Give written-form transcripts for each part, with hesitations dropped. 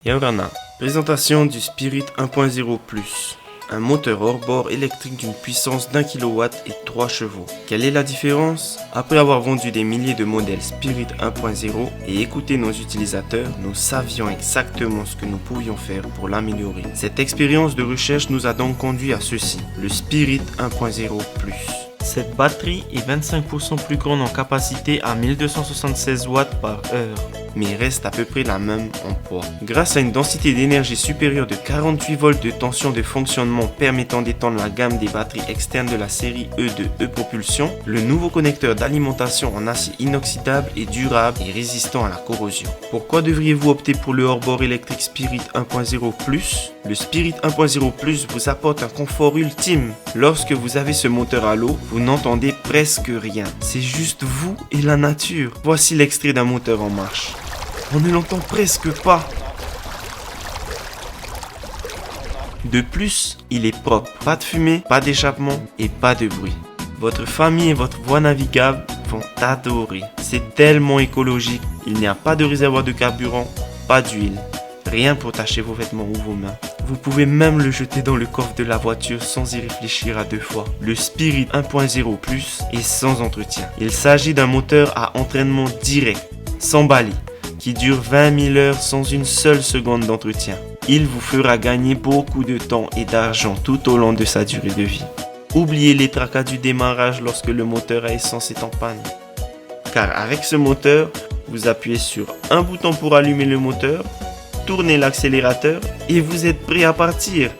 Yorana. Présentation du Spirit 1.0 Plus. Un moteur hors-bord électrique d'une puissance d'1 kW et 3 chevaux. Quelle est la différence? Après avoir vendu des milliers de modèles Spirit 1.0 et écouté nos utilisateurs, nous savions exactement ce que nous pouvions faire pour l'améliorer. Cette expérience de recherche nous a donc conduit à ceci, le Spirit 1.0 Plus. Cette batterie est 25% plus grande en capacité à 1276 watts par heure, mais reste à peu près la même en poids. Grâce à une densité d'énergie supérieure de 48 volts de tension de fonctionnement permettant d'étendre la gamme des batteries externes de la série E de E-Propulsion, le nouveau connecteur d'alimentation en acier inoxydable est durable et résistant à la corrosion. Pourquoi devriez-vous opter pour le hors-bord électrique Spirit 1.0 Plus? Le Spirit 1.0 Plus vous apporte un confort ultime. Lorsque vous avez ce moteur à l'eau, vous n'entendez presque rien. C'est juste vous et la nature. Voici l'extrait d'un moteur en marche. On ne l'entend presque pas. De plus, il est propre. Pas de fumée, pas d'échappement et pas de bruit. Votre famille et votre voie navigable vont adorer. C'est tellement écologique. Il n'y a pas de réservoir de carburant, pas d'huile. Rien pour tâcher vos vêtements ou vos mains. Vous pouvez même le jeter dans le coffre de la voiture sans y réfléchir à deux fois. Le Spirit 1.0 Plus est sans entretien. Il s'agit d'un moteur à entraînement direct, sans bali, qui dure 20 000 heures sans une seule seconde d'entretien. Il vous fera gagner beaucoup de temps et d'argent tout au long de sa durée de vie. Oubliez les tracas du démarrage lorsque le moteur à essence est en panne. Car avec ce moteur, vous appuyez sur un bouton pour allumer le moteur, tournez l'accélérateur et vous êtes prêt à partir.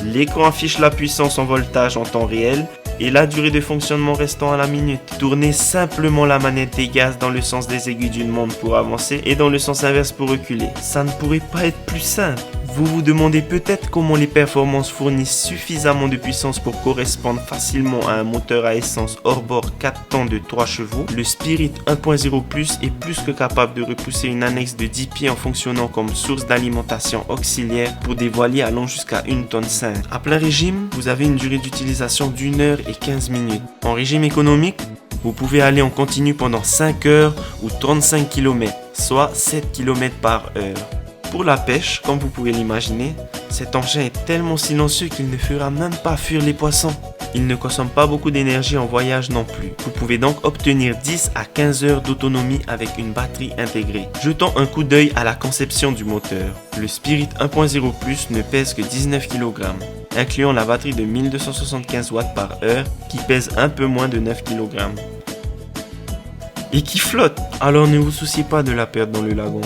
L'écran affiche la puissance en voltage en temps réel et la durée de fonctionnement restant à la minute. Tournez simplement la manette des gaz dans le sens des aiguilles d'une montre pour avancer et dans le sens inverse pour reculer. Ça ne pourrait pas être plus simple. Vous vous demandez peut-être comment les performances fournissent suffisamment de puissance pour correspondre facilement à un moteur à essence hors-bord 4 temps de 3 chevaux. Le Spirit 1.0 Plus est plus que capable de repousser une annexe de 10 pieds en fonctionnant comme source d'alimentation auxiliaire pour des voiliers allant jusqu'à 1 tonne 5. À plein régime, vous avez une durée d'utilisation d'1 heure et 15 minutes. En régime économique, vous pouvez aller en continu pendant 5 heures ou 35 km, soit 7 km par heure. Pour la pêche, comme vous pouvez l'imaginer, cet engin est tellement silencieux qu'il ne fera même pas fuir les poissons. Il ne consomme pas beaucoup d'énergie en voyage non plus. Vous pouvez donc obtenir 10 à 15 heures d'autonomie avec une batterie intégrée. Jetons un coup d'œil à la conception du moteur. Le Spirit 1.0 Plus ne pèse que 19 kg, incluant la batterie de 1275 watts par heure qui pèse un peu moins de 9 kg. Et qui flotte. Alors ne vous souciez pas de la perdre dans le lagon.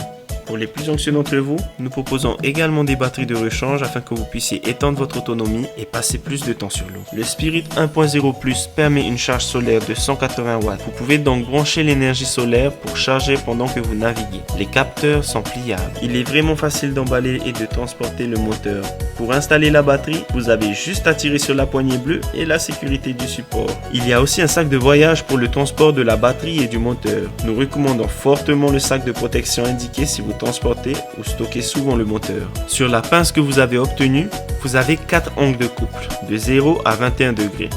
Pour les plus anxieux d'entre vous, nous proposons également des batteries de rechange afin que vous puissiez étendre votre autonomie et passer plus de temps sur l'eau. Le Spirit 1.0 Plus permet une charge solaire de 180 watts. Vous pouvez donc brancher l'énergie solaire pour charger pendant que vous naviguez. Les capteurs sont pliables. Il est vraiment facile d'emballer et de transporter le moteur. Pour installer la batterie, vous avez juste à tirer sur la poignée bleue et la sécurité du support. Il y a aussi un sac de voyage pour le transport de la batterie et du moteur. Nous recommandons fortement le sac de protection indiqué si vous transportez ou stockez souvent le moteur. Sur la pince que vous avez obtenue, vous avez 4 angles de couple, de 0 à 21 degrés.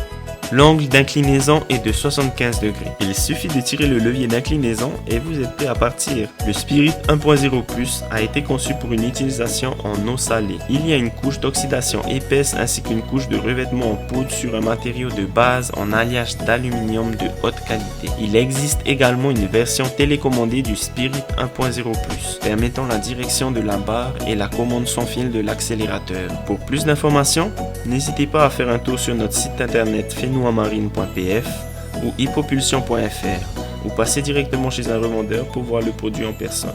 L'angle d'inclinaison est de 75 degrés. Il suffit de tirer le levier d'inclinaison et vous êtes prêt à partir. Le Spirit 1.0 Plus a été conçu pour une utilisation en eau salée. Il y a une couche d'oxydation épaisse ainsi qu'une couche de revêtement en poudre sur un matériau de base en alliage d'aluminium de haute qualité. Il existe également une version télécommandée du Spirit 1.0 Plus, permettant la direction de la barre et la commande sans fil de l'accélérateur. Pour plus d'informations, n'hésitez pas à faire un tour sur notre site internet fenouamarine.pf ou e-propulsion.fr ou passez directement chez un revendeur pour voir le produit en personne.